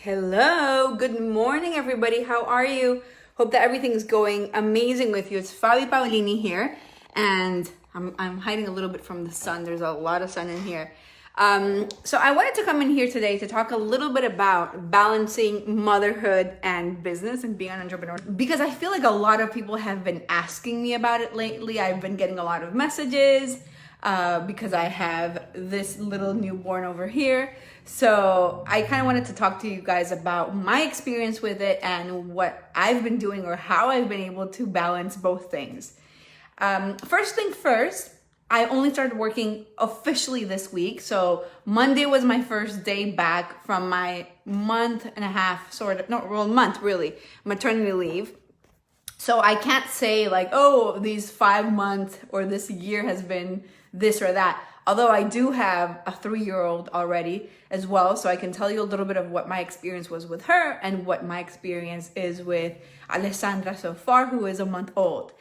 Hello, good morning everybody. How are you? Hope that everything's going amazing with you. It's Fabi Paolini here, and I'm hiding a little bit from the sun. There's a lot of sun in here. So I wanted to come in here today to talk a little bit about balancing motherhood and business and being an entrepreneur, because I feel like a lot of people have been asking me about it lately. I've been getting a lot of messages because I have this little newborn over here. So I kind of wanted to talk to you guys about my experience with it and what I've been doing or how I've been able to balance both things. First thing first, I only started working officially this week. So Monday was my first day back from my month and a half, month really, maternity leave. So I can't say like, oh, these 5 months or this year has been this or that. Although I do have a 3-year-old already as well. So I can tell you a little bit of what my experience was with her and what my experience is with Alessandra so far, who is a month old.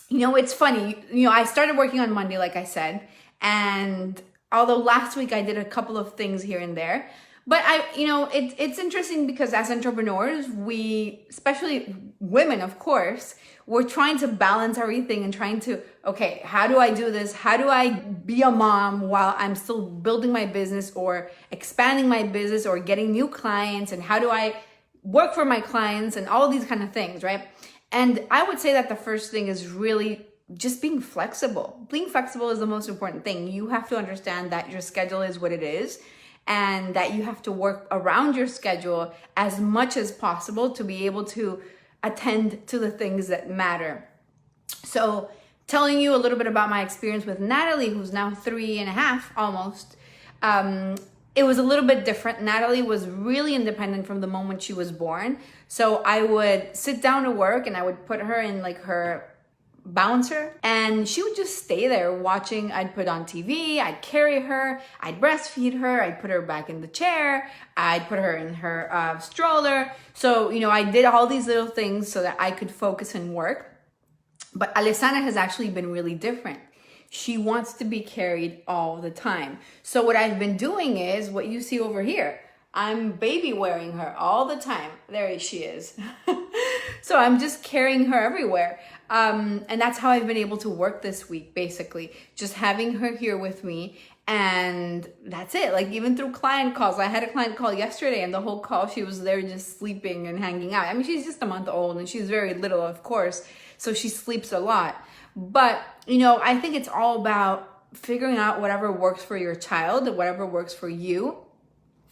It's funny, I started working on Monday, like I said, and although last week I did a couple of things here and there, but it's interesting because as entrepreneurs, we, especially women, of course, we're trying to balance everything and trying to, okay, how do I do this? How do I be a mom while I'm still building my business or expanding my business or getting new clients? And how do I work for my clients and all these kind of things, right? And I would say that the first thing is really just being flexible. Being flexible is the most important thing. You have to understand that your schedule is what it is and that you have to work around your schedule as much as possible to be able to attend to the things that matter. So telling you a little bit about my experience with Natalie, who's now 3.5 almost, it was a little bit different. Natalie was really independent from the moment she was born. So I would sit down to work and I would put her in like her bouncer and she would just stay there watching. I'd put on TV, I'd carry her, I'd breastfeed her, I'd put her back in the chair, I'd put her in her stroller. So, I did all these little things so that I could focus and work. But Alessandra has actually been really different. She wants to be carried all the time. So what I've been doing is what you see over here. I'm baby wearing her all the time. There she is. So I'm just carrying her everywhere. And that's how I've been able to work this week, basically. Just having her here with me. And that's it. Like even through client calls. I had a client call yesterday and the whole call she was there just sleeping and hanging out. I mean, she's just a month old and she's very little, of course. So she sleeps a lot. But, I think it's all about figuring out whatever works for your child, whatever works for you.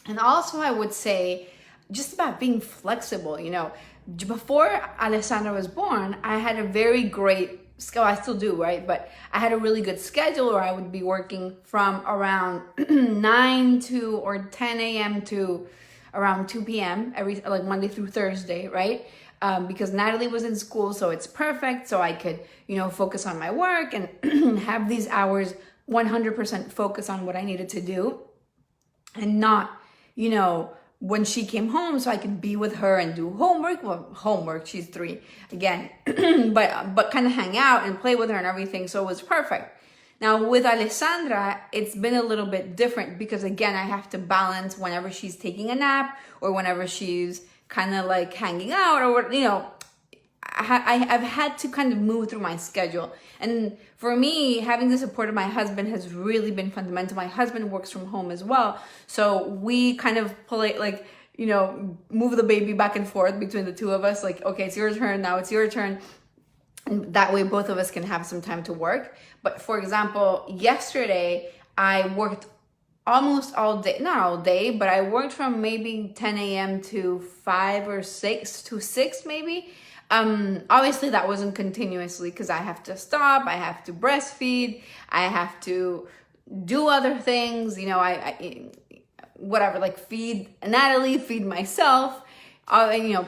And also I would say just about being flexible, Before Alessandra was born, I had a very great schedule. I still do, right? But I had a really good schedule where I would be working from around 9 to or 10 a.m. to around 2 p.m. like Monday through Thursday, right? Because Natalie was in school, so it's perfect. So I could, focus on my work and have these hours 100% focus on what I needed to do and not, when she came home so I could be with her and do homework. Well, homework, she's 3 again, but kind of hang out and play with her and everything. So it was perfect. Now with Alessandra, it's been a little bit different because again, I have to balance whenever she's taking a nap or whenever she's kind of like hanging out or, I've had to kind of move through my schedule. And for me, having the support of my husband has really been fundamental. My husband works from home as well. So we kind of move the baby back and forth between the two of us. Like, okay, it's your turn. Now it's your turn. And that way both of us can have some time to work. But for example, yesterday I worked almost all day, not all day, but I worked from maybe 10 a.m. to 5 or 6 to 6 maybe. Obviously that wasn't continuously because I have to stop, I have to breastfeed, I have to do other things, whatever, like feed Natalie, feed myself,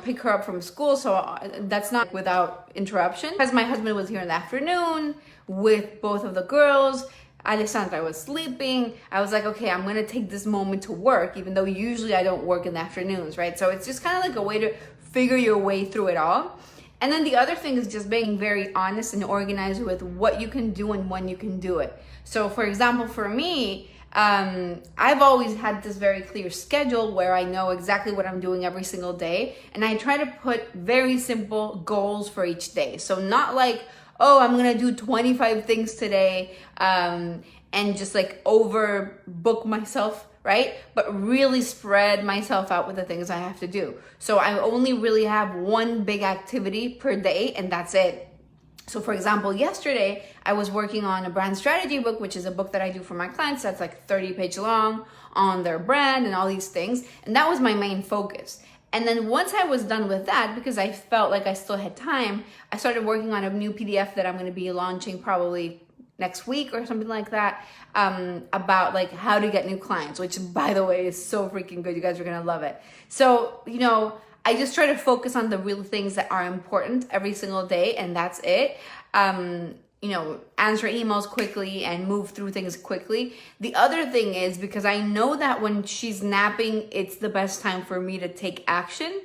pick her up from school. So that's not without interruption. Because my husband was here in the afternoon with both of the girls, Alessandra was sleeping. I was like, okay, I'm going to take this moment to work, even though usually I don't work in the afternoons, right? So it's just kind of like a way to figure your way through it all. And then the other thing is just being very honest and organized with what you can do and when you can do it. So for example, for me, I've always had this very clear schedule where I know exactly what I'm doing every single day. And I try to put very simple goals for each day. So not like, oh, I'm going to do 25 things today, and just like overbook myself, right? But really spread myself out with the things I have to do. So I only really have one big activity per day, and that's it. So for example, yesterday I was working on a brand strategy book, which is a book that I do for my clients that's like 30-page long on their brand and all these things. And that was my main focus. And then once I was done with that, because I felt like I still had time, I started working on a new PDF that I'm going to be launching probably next week or something like that, about like how to get new clients, which by the way is so freaking good. You guys are going to love it. So, I just try to focus on the real things that are important every single day, and that's it. Answer emails quickly and move through things quickly. The other thing is, because I know that when she's napping, it's the best time for me to take action.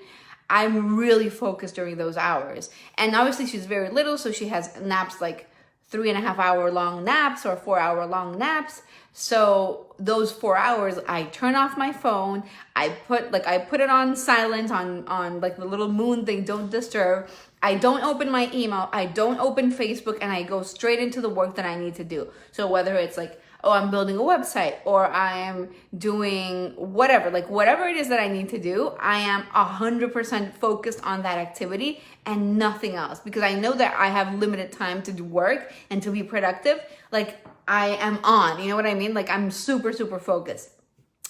I'm really focused during those hours. And obviously she's very little, so she has naps like 3.5 hour long naps or 4 hour long naps. So those 4 hours, I turn off my phone. I put it on silent on like the little moon thing, don't disturb. I don't open my email. I don't open Facebook, and I go straight into the work that I need to do. So whether it's like, oh, I'm building a website, or I am doing whatever it is that I need to do, I am 100% focused on that activity and nothing else, because I know that I have limited time to do work and to be productive. Like I am on, you know what I mean? Like I'm super, super focused.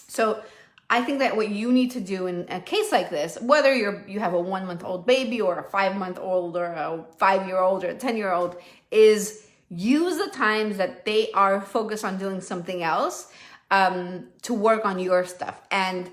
So I think that what you need to do in a case like this, whether you have a 1-month-old baby or a 5-month-old or a 5-year-old or a 10-year-old, is use the times that they are focused on doing something else, to work on your stuff, and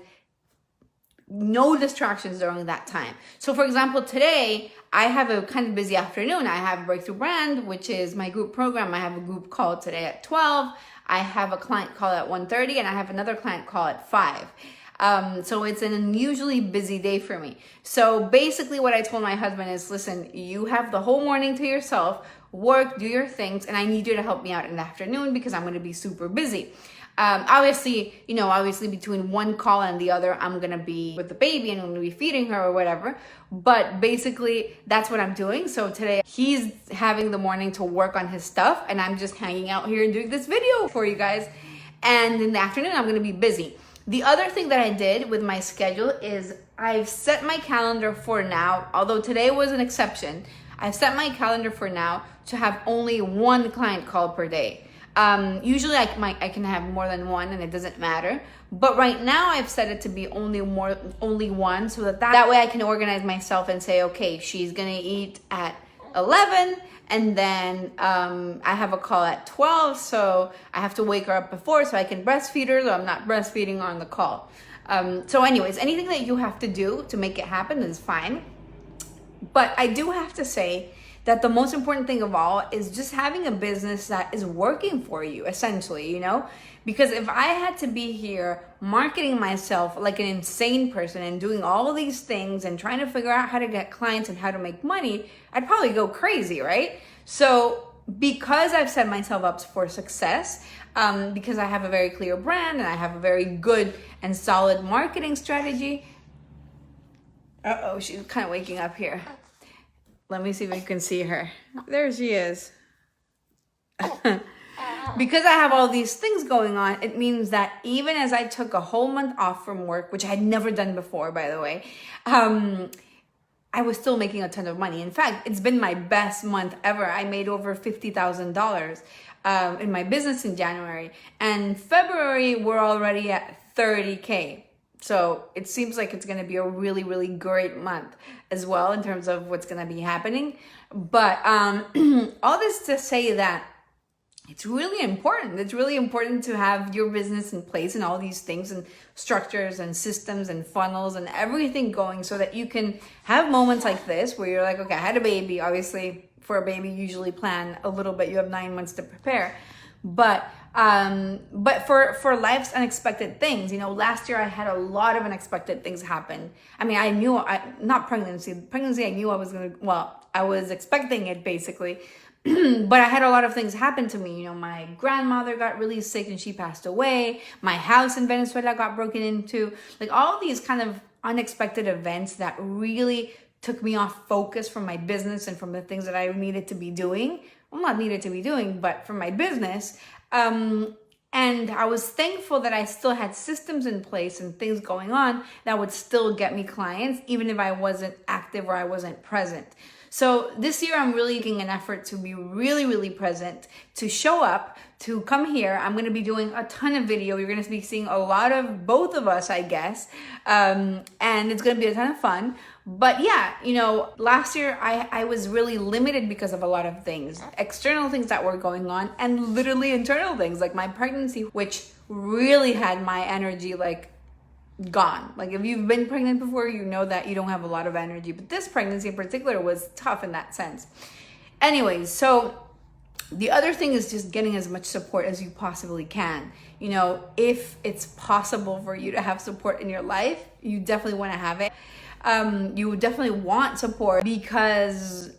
no distractions during that time. So for example, today I have a kind of busy afternoon. I have Breakthrough Brand, which is my group program. I have a group call today at 12. I have a client call at 1:30, and I have another client call at 5. So it's an unusually busy day for me. So basically what I told my husband is, listen, you have the whole morning to yourself, work, do your things, and I need you to help me out in the afternoon because I'm going to be super busy. Obviously between one call and the other, I'm going to be with the baby and I'm going to be feeding her or whatever. But basically that's what I'm doing. So today he's having the morning to work on his stuff, and I'm just hanging out here and doing this video for you guys. And in the afternoon, I'm going to be busy. The other thing that I did with my schedule is I've set my calendar for now, although today was an exception, I've set my calendar for now to have only one client call per day. Usually I can have more than one and it doesn't matter. But right now I've set it to be only one, so that way I can organize myself and say, okay, she's gonna eat at 11, and then I have a call at 12, so I have to wake her up before so I can breastfeed her, so I'm not breastfeeding on the call. So anyways, anything that you have to do to make it happen is fine. But I do have to say that the most important thing of all is just having a business that is working for you, essentially, Because if I had to be here marketing myself like an insane person and doing all these things and trying to figure out how to get clients and how to make money, I'd probably go crazy, right? So because I've set myself up for success, because I have a very clear brand and I have a very good and solid marketing strategy. Uh-oh, she's kind of waking up here. Let me see if you can see her. There she is. Because I have all these things going on, it means that even as I took a whole month off from work, which I had never done before, by the way, I was still making a ton of money. In fact, it's been my best month ever. I made over $50,000 in my business in January. And February, we're already at 30K. So it seems like it's going to be a really, really great month as well in terms of what's going to be happening. But all this to say that it's really important. It's really important to have your business in place and all these things and structures and systems and funnels and everything going so that you can have moments like this where you're like, okay, I had a baby. Obviously, for a baby, you usually plan a little bit. You have 9 months to prepare. But for life's unexpected things, last year I had a lot of unexpected things happen. I mean, not pregnancy. Pregnancy, I knew I was expecting it basically. But I had a lot of things happen to me. You know, my grandmother got really sick and she passed away. My house in Venezuela got broken into. Like all these kind of unexpected events that really took me off focus from my business and from the things that I needed to be doing. Well, not needed to be doing, but from my business. And I was thankful that I still had systems in place and things going on that would still get me clients, even if I wasn't active or I wasn't present. So this year, I'm really making an effort to be really, really present, to show up, to come here. I'm going to be doing a ton of video. You're going to be seeing a lot of both of us, I guess. And it's going to be a ton of fun. But yeah, you know, last year I was really limited because of a lot of things, external things that were going on and literally internal things like my pregnancy, which really had my energy like gone. Like if you've been pregnant before, you know that you don't have a lot of energy, but this pregnancy in particular was tough in that sense. Anyways, so the other thing is just getting as much support as you possibly can. You know, if it's possible for you to have support in your life, you definitely want to have it. You would definitely want support because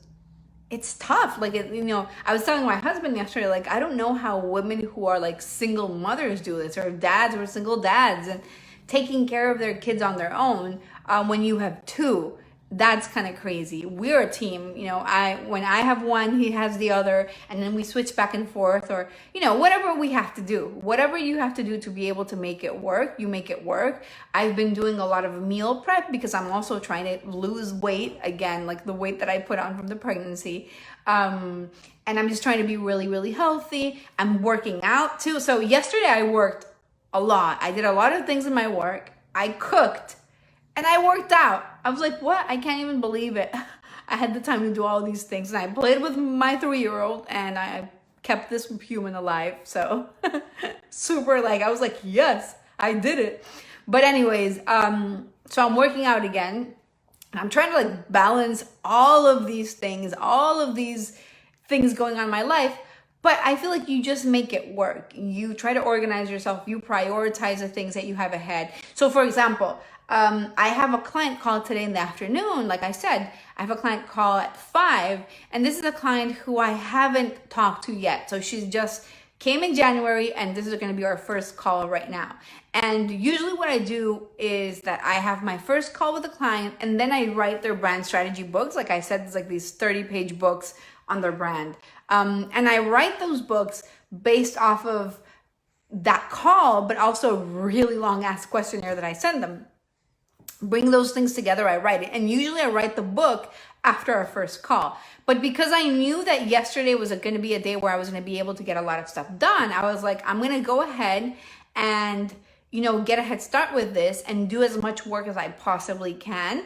it's tough. Like, you know, I was telling my husband yesterday, like, I don't know how women who are like single mothers do this, or dads or single dads, and taking care of their kids on their own when you have two. That's kind of crazy. We're a team, you know, when I have one, he has the other, and then we switch back and forth, or, you know, whatever we have to do, whatever you have to do to be able to make it work, you make it work. I've been doing a lot of meal prep because I'm also trying to lose weight again, like the weight that I put on from the pregnancy. And I'm just trying to be really, really healthy. I'm working out too. So yesterday I worked a lot. I did a lot of things in my work. I cooked. And I worked out. I was like, what? I can't even believe it. I had the time to do all these things. And I played with my 3-year-old and I kept this human alive. So super, like, I was like, yes, I did it. But anyways, so I'm working out again. I'm trying to like balance all of these things going on in my life. But I feel like you just make it work. You try to organize yourself. You prioritize the things that you have ahead. So for example, I have a client call today in the afternoon. Like I said, I have a client call at 5, and this is a client who I haven't talked to yet. So she's just came in January, and this is going to be our first call right now. And usually what I do is that I have my first call with the client, and then I write their brand strategy books. Like I said, it's like these 30-page books on their brand. And I write those books based off of that call, but also a really long ass questionnaire that I send them. Bring those things together, I write it. And usually I write the book after our first call. But because I knew that yesterday was going to be a day where I was going to be able to get a lot of stuff done, I was like, I'm going to go ahead and, you know, get a head start with this and do as much work as I possibly can.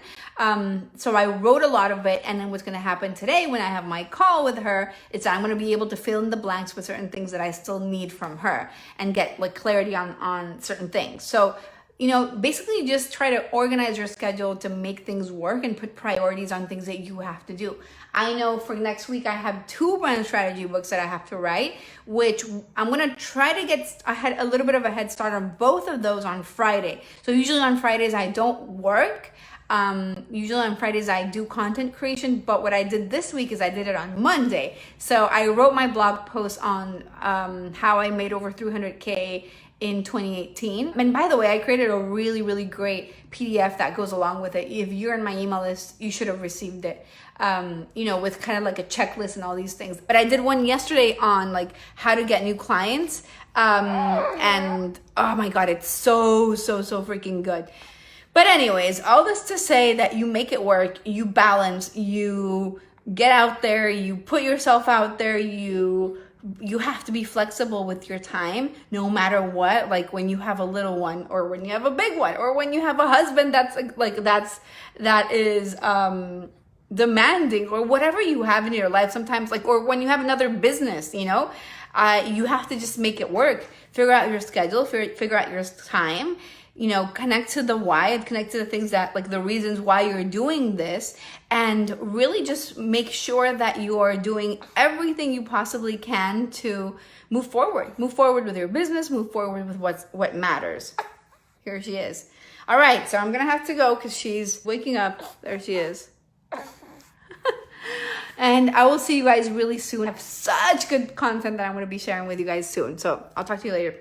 So I wrote a lot of it. And then what's going to happen today when I have my call with her is I'm going to be able to fill in the blanks with certain things that I still need from her and get like clarity on certain things. So, you know, basically just try to organize your schedule to make things work and put priorities on things that you have to do. I know for next week, I have 2 brand strategy books that I have to write, which I'm going to try to get a little bit of a head start on both of those on Friday. So usually on Fridays, I don't work. Usually on Fridays, I do content creation, but what I did this week is I did it on Monday. So I wrote my blog post on how I made over 300K in 2018. And by the way, I created a really, really great PDF that goes along with it. If you're in my email list, you should have received it, you know, with kind of like a checklist and all these things. But I did one yesterday on like how to get new clients. And oh my God, it's so freaking good. But anyways, all this to say that you make it work, you balance, you get out there, you put yourself out there, you have to be flexible with your time no matter what. Like when you have a little one, or when you have a big one, or when you have a husband that is demanding, or whatever you have in your life sometimes, like, or when you have another business, you know, you have to just make it work. Figure out your schedule, figure out your time, you know, connect to the why and connect to the things that, like, the reasons why you're doing this, and really just make sure that you are doing everything you possibly can to move forward with your business, move forward with what matters. Here she is. All right, so I'm gonna have to go because she's waking up. There she is. And I will see you guys really soon. I have such good content that I'm going to be sharing with you guys soon. So I'll talk to you later.